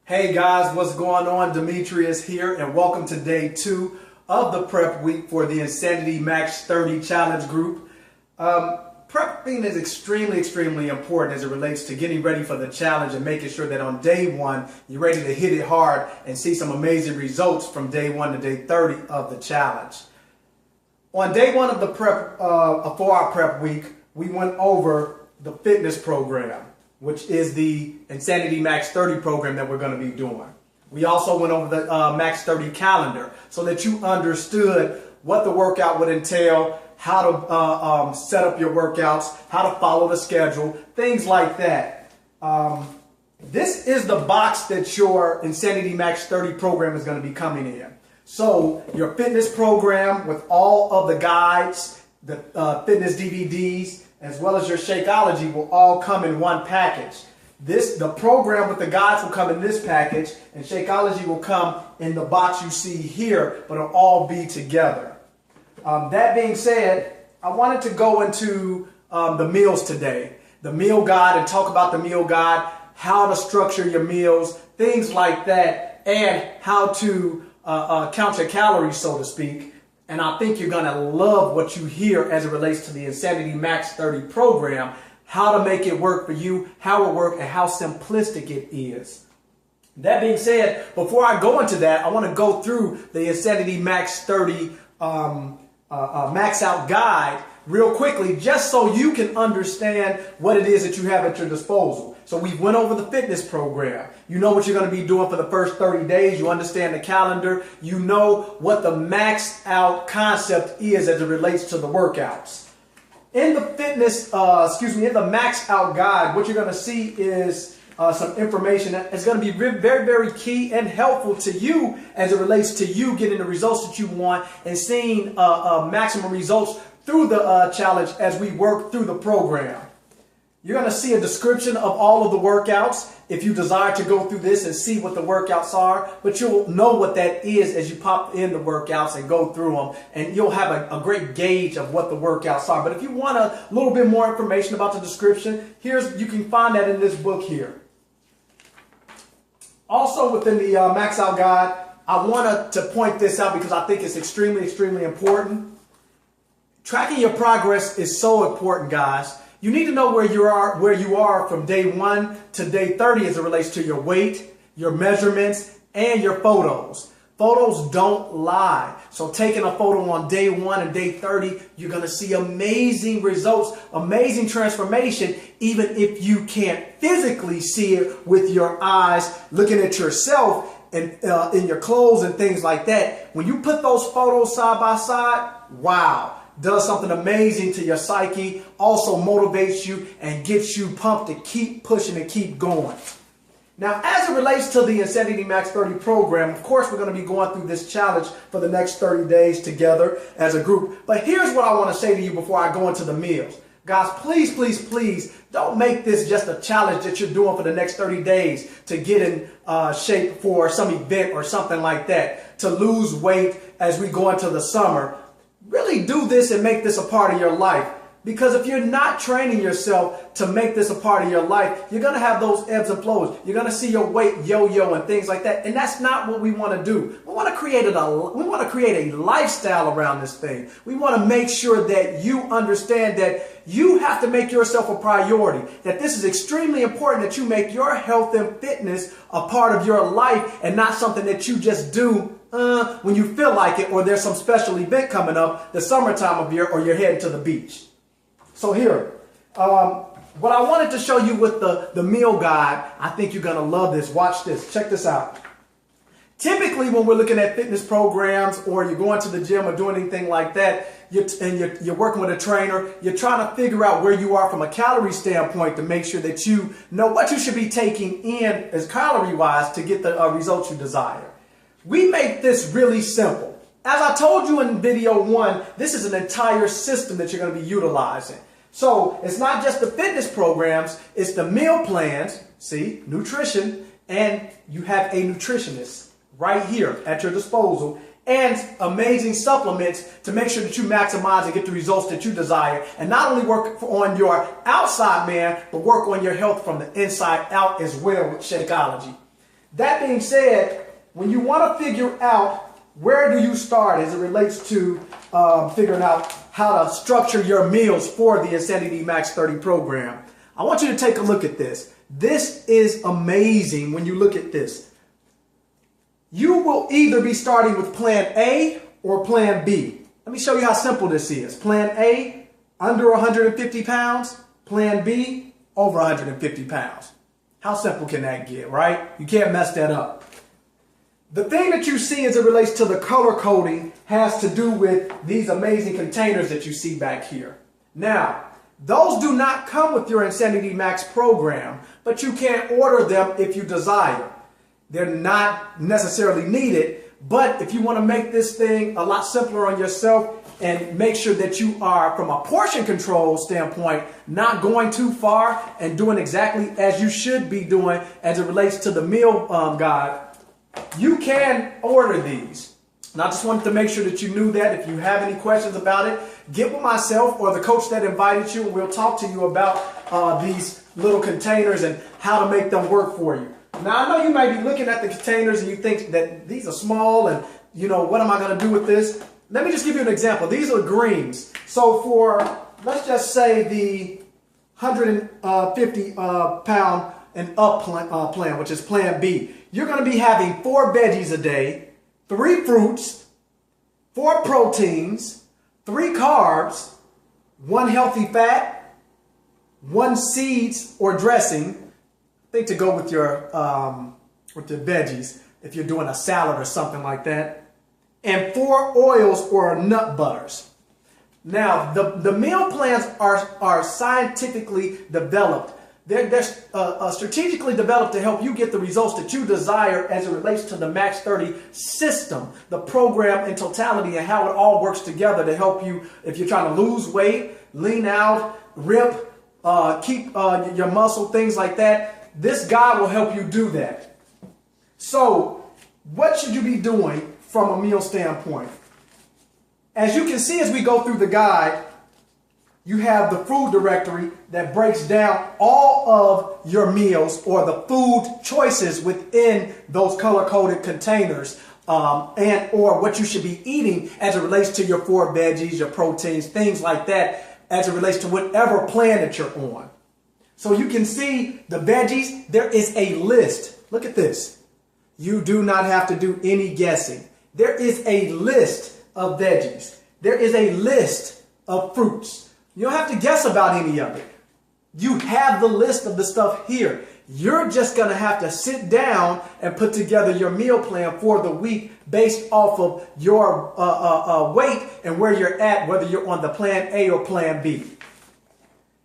Hey guys, what's going on? Demetrius here, and welcome to day 2 of the prep week for the Insanity Max 30 Challenge group. Prepping is extremely important as it relates to getting ready for the challenge and making sure that on day 1 you're ready to hit it hard and see some amazing results from day 1 to day 30 of the challenge. On day 1 of the prep, for our prep week, we went over the fitness program, which is the Insanity Max 30 program that we're going to be doing. We also went over the Max 30 calendar so that you understood what the workout would entail, how to set up your workouts, how to follow the schedule, things like that. This is the box that your Insanity Max 30 program is going to be coming in. So your fitness program with all of the guides, the fitness DVDs, as well as your Shakeology will all come in one package. The program with the guides will come in this package, and Shakeology will come in the box you see here, but it'll all be together. That being said, I wanted to go into the meals today, the meal guide, and talk about the meal guide, how to structure your meals, things like that, and how to count your calories, so to speak. And I think you're going to love what you hear as it relates to the Insanity Max 30 program, how to make it work for you, how it works, and how simplistic it is. That being said, before I go into that, I want to go through the Insanity Max 30 Max Out Guide real quickly, just so you can understand what it is that you have at your disposal. So we went over the fitness program. You know what you're going to be doing for the first 30 days. You understand the calendar. You know what the max out concept is as it relates to the workouts. In the fitness, in the max out guide, what you're going to see is some information that is going to be very key and helpful to you as it relates to you getting the results that you want and seeing maximum results through the challenge as we work through the program. You're going to see a description of all of the workouts if you desire to go through this and see what the workouts are, but you'll know what that is as you pop in the workouts and go through them, and you'll have a great gauge of what the workouts are. But if you want a little bit more information about the description, you can find that in this book here. Also within the Max Out Guide, I wanted to point this out because I think it's extremely important. Tracking your progress is so important, guys. You need to know where you are from day 1 to day 30 as it relates to your weight, your measurements, and your photos. Photos don't lie. So taking a photo on day 1 and day 30, you're going to see amazing results, amazing transformation, even if you can't physically see it with your eyes, looking at yourself and in your clothes and things like that. When you put those photos side by side, wow. Does something amazing to your psyche, also motivates you and gets you pumped to keep pushing and keep going. Now, as it relates to the Insanity Max 30 program, of course, we're going to be going through this challenge for the next 30 days together as a group. But here's what I want to say to you before I go into the meals. Guys, please don't make this just a challenge that you're doing for the next 30 days to get in shape for some event or something like that, to lose weight as we go into the summer. Really do this and make this a part of your life. Because if you're not training yourself to make this a part of your life, you're going to have those ebbs and flows. You're going to see your weight yo-yo and things like that. And that's not what we want to do. We want to create a lifestyle around this thing. We want to make sure that you understand that you have to make yourself a priority. That this is extremely important that you make your health and fitness a part of your life and not something that you just do when you feel like it, or there's some special event coming up, the summertime of year, or you're heading to the beach. So here, what I wanted to show you with the meal guide, I think you're going to love this. Watch this. Check this out. Typically, when we're looking at fitness programs or you're going to the gym or doing anything like that, you're working with a trainer, you're trying to figure out where you are from a calorie standpoint to make sure that you know what you should be taking in as calorie-wise to get the results you desire. We make this really simple. As I told you in video 1, this is an entire system that you're going to be utilizing. So it's not just the fitness programs, it's the meal plans, see, nutrition, and you have a nutritionist right here at your disposal, and amazing supplements to make sure that you maximize and get the results that you desire. And not only work on your outside man, but work on your health from the inside out as well with Shakeology. That being said, when you want to figure out where do you start as it relates to figuring out how to structure your meals for the Insanity Max 30 program, I want you to take a look at this. This is amazing when you look at this. You will either be starting with plan A or plan B. Let me show you how simple this is. Plan A, under 150 pounds. Plan B, over 150 pounds. How simple can that get, right? You can't mess that up. The thing that you see as it relates to the color coding has to do with these amazing containers that you see back here. Now, those do not come with your Insanity Max program, but you can order them if you desire. They're not necessarily needed, but if you want to make this thing a lot simpler on yourself and make sure that you are, from a portion control standpoint, not going too far and doing exactly as you should be doing as it relates to the meal guide, you can order these. And I just wanted to make sure that you knew that. If you have any questions about it, get with myself or the coach that invited you, and we'll talk to you about these little containers and how to make them work for you. Now, I know you might be looking at the containers and you think that these are small and, you know, what am I going to do with this? Let me just give you an example. These are greens. So for, let's just say the 150 pound and up plan, which is plan B, you're going to be having 4 veggies a day, 3 fruits, 4 proteins, 3 carbs, 1 healthy fat, 1 seeds or dressing, I think to go with your veggies if you're doing a salad or something like that, and 4 oils or nut butters. Now, the meal plans are scientifically developed. They're strategically developed to help you get the results that you desire as it relates to the Max 30 system, the program in totality, and how it all works together to help you if you're trying to lose weight, lean out, rip, keep your muscle, things like that. This guide will help you do that. So, what should you be doing from a meal standpoint? As you can see as we go through the guide, you have the food directory that breaks down all of your meals or the food choices within those color-coded containers and or what you should be eating as it relates to your 4 veggies, your proteins, things like that, as it relates to whatever plan that you're on. So you can see the veggies, there is a list. Look at this. You do not have to do any guessing. There is a list of veggies. There is a list of fruits. You don't have to guess about any of it. You have the list of the stuff here. You're just going to have to sit down and put together your meal plan for the week based off of your weight and where you're at, whether you're on the plan A or plan B.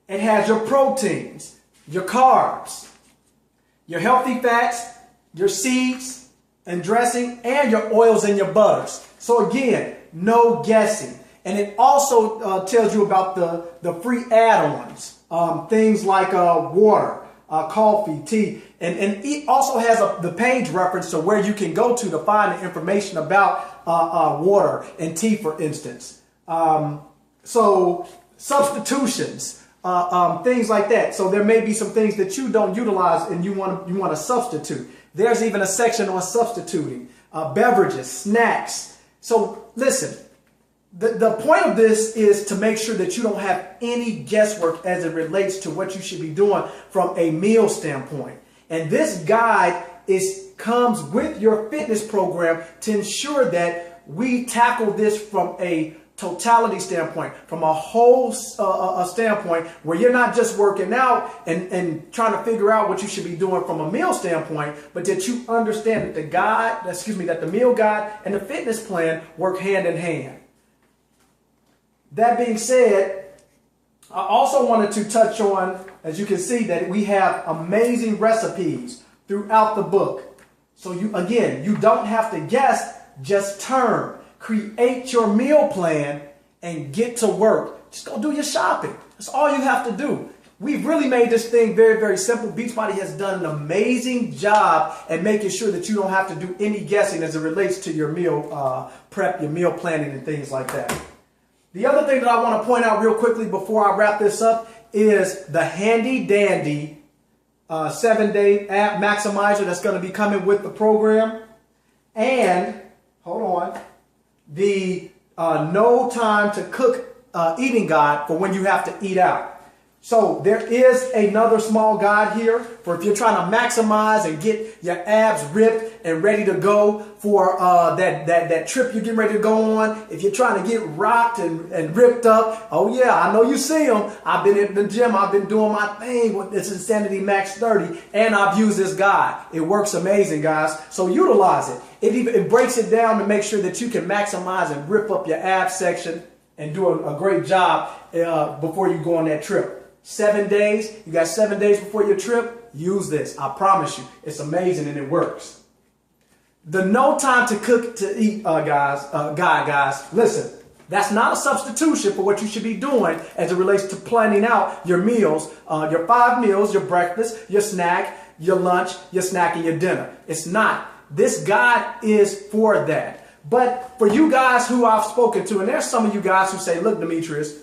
It has your proteins, your carbs, your healthy fats, your seeds and dressing, and your oils and your butters. So again, no guessing. And it also tells you about the free add-ons, things like water, coffee, tea, and it also has the page reference to where you can go to find the information about water and tea, for instance. So substitutions, things like that. So there may be some things that you don't utilize and you want to substitute. There's even a section on substituting, beverages, snacks. So listen. The point of this is to make sure that you don't have any guesswork as it relates to what you should be doing from a meal standpoint. And this guide comes with your fitness program to ensure that we tackle this from a totality standpoint, from a whole standpoint, where you're not just working out and trying to figure out what you should be doing from a meal standpoint, but that you understand that the meal guide and the fitness plan work hand in hand. That being said, I also wanted to touch on, as you can see, that we have amazing recipes throughout the book. So you don't have to guess, just turn. Create your meal plan and get to work. Just go do your shopping. That's all you have to do. We've really made this thing very, very simple. Beachbody has done an amazing job at making sure that you don't have to do any guessing as it relates to your meal prep, your meal planning and things like that. The other thing that I want to point out real quickly before I wrap this up is the handy dandy 7-day ab maximizer that's going to be coming with the program. And, hold on, the no time to cook eating guide for when you have to eat out. So there is another small guide here for if you're trying to maximize and get your abs ripped and ready to go for that trip you're getting ready to go on. If you're trying to get rocked and ripped up, oh yeah, I know you see them. I've been in the gym. I've been doing my thing with this Insanity Max 30, and I've used this guide. It works amazing, guys. So utilize it. It breaks it down to make sure that you can maximize and rip up your abs section and do a great job before you go on that trip. 7 days, you got 7 days before your trip, use this. I promise you, it's amazing and it works. The no time to cook to eat guys, listen, that's not a substitution for what you should be doing as it relates to planning out your meals, your 5 meals, your breakfast, your snack, your lunch, your snack, and your dinner. It's not. This guide is for that. But for you guys who I've spoken to, and there's some of you guys who say, look, Demetrius,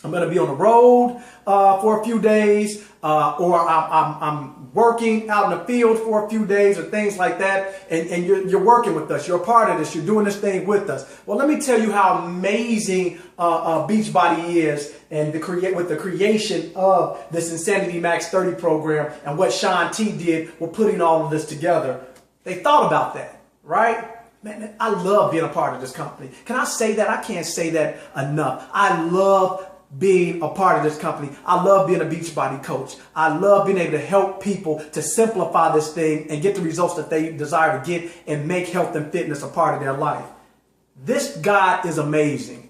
I'm going to be on the road for a few days, or I'm working out in the field for a few days, or things like that, and you're working with us. You're a part of this. You're doing this thing with us. Well, let me tell you how amazing Beachbody is, and with the creation of this Insanity Max 30 program and what Shaun T did with putting all of this together. They thought about that, right? Man, I love being a part of this company. Can I say that? I can't say that enough. I love being a part of this company. I love being a Beachbody coach. I love being able to help people to simplify this thing and get the results that they desire to get and make health and fitness a part of their life. This guide is amazing.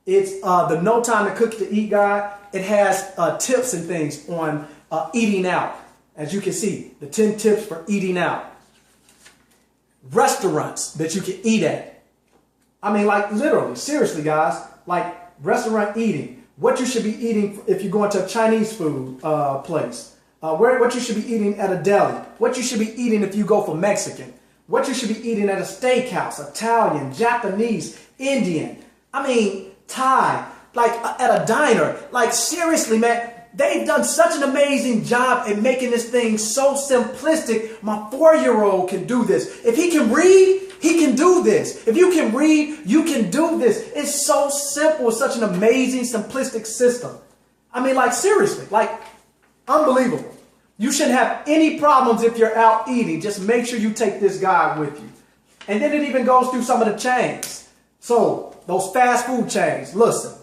It's the No Time to Cook to Eat guide. It has tips and things on eating out. As you can see, the 10 tips for eating out. Restaurants that you can eat at. I mean, like literally, seriously, guys, like restaurant eating. What you should be eating if you're going to a Chinese food place. What you should be eating at a deli. What you should be eating if you go for Mexican. What you should be eating at a steakhouse, Italian, Japanese, Indian. I mean, Thai, like at a diner. Like seriously, man. They've done such an amazing job at making this thing so simplistic. My 4-year-old can do this. If he can read, he can do this. If you can read, you can do this. It's so simple. It's such an amazing, simplistic system. I mean, like seriously, like unbelievable. You shouldn't have any problems if you're out eating. Just make sure you take this guide with you. And then it even goes through some of the chains. So those fast food chains, listen.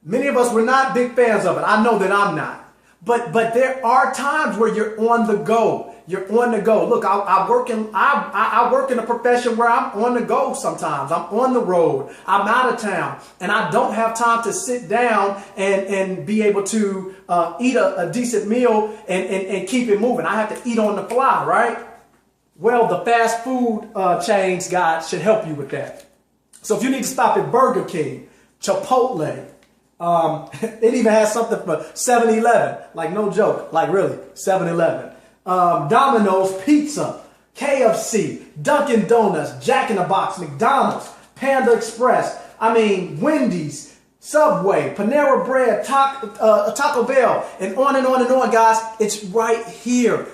Many of us, we're not big fans of it. I know that I'm not. But there are times where you're on the go. You're on the go. Look, I work in a profession where I'm on the go sometimes. I'm on the road. I'm out of town. And I don't have time to sit down and be able to eat a decent meal and keep it moving. I have to eat on the fly, right? Well, the fast food chains guide should help you with that. So if you need to stop at Burger King, Chipotle, it even has something for 7-Eleven, like no joke, like really 7-Eleven, Domino's Pizza, KFC, Dunkin' Donuts, Jack in the Box, McDonald's, Panda Express, I mean Wendy's, Subway, Panera Bread, Taco Bell, and on and on and on, guys. It's right here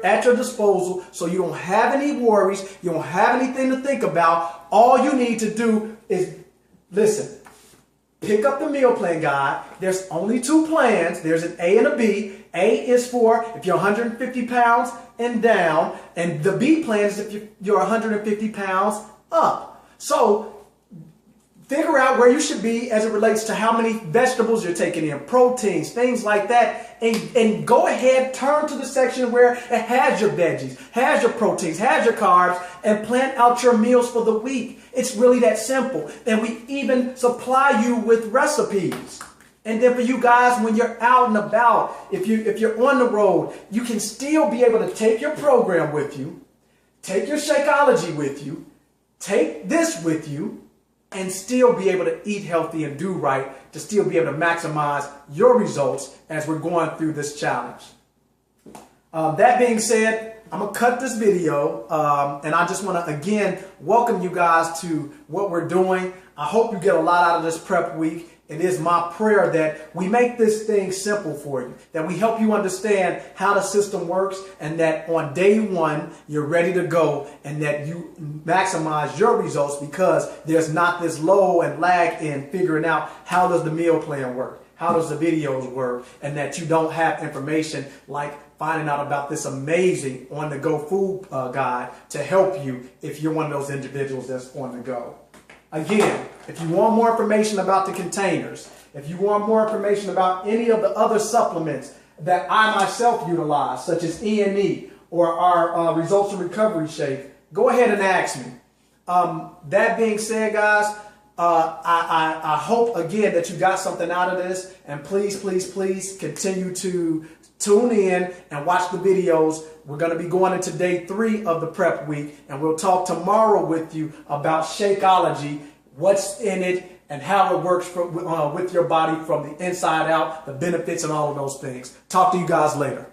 at your disposal, so you don't have any worries, you don't have anything to think about. All you need to do is listen. Pick up the meal plan guide. There's only 2 plans. There's an A and a B. A is for if you're 150 pounds and down, and the B plan is if you're 150 pounds up. So figure out where you should be as it relates to how many vegetables you're taking in, proteins, things like that, and go ahead, turn to the section where it has your veggies, has your proteins, has your carbs, and plan out your meals for the week. It's really that simple. And we even supply you with recipes. And then for you guys, when you're out and about, if you're on the road, you can still be able to take your program with you, take your Shakeology with you, take this with you, and still be able to eat healthy and do right, to still be able to maximize your results as we're going through this challenge. That being said, I'm going to cut this video, and I just want to, again, welcome you guys to what we're doing. I hope you get a lot out of this prep week. It is my prayer that we make this thing simple for you, that we help you understand how the system works, and that on day one, you're ready to go and that you maximize your results, because there's not this low and lag in figuring out how does the meal plan work, how does the videos work, and that you don't have information like finding out about this amazing on-the-go food guide to help you if you're one of those individuals that's on the go. Again, if you want more information about the containers, if you want more information about any of the other supplements that I myself utilize, such as E&E or our Results and Recovery Shake, go ahead and ask me. That being said, guys, I hope again that you got something out of this, and please, please, please continue to tune in and watch the videos. We're going to be going into day 3 of the prep week, and we'll talk tomorrow with you about Shakeology, what's in it, and how it works with your body from the inside out, the benefits and all of those things. Talk to you guys later.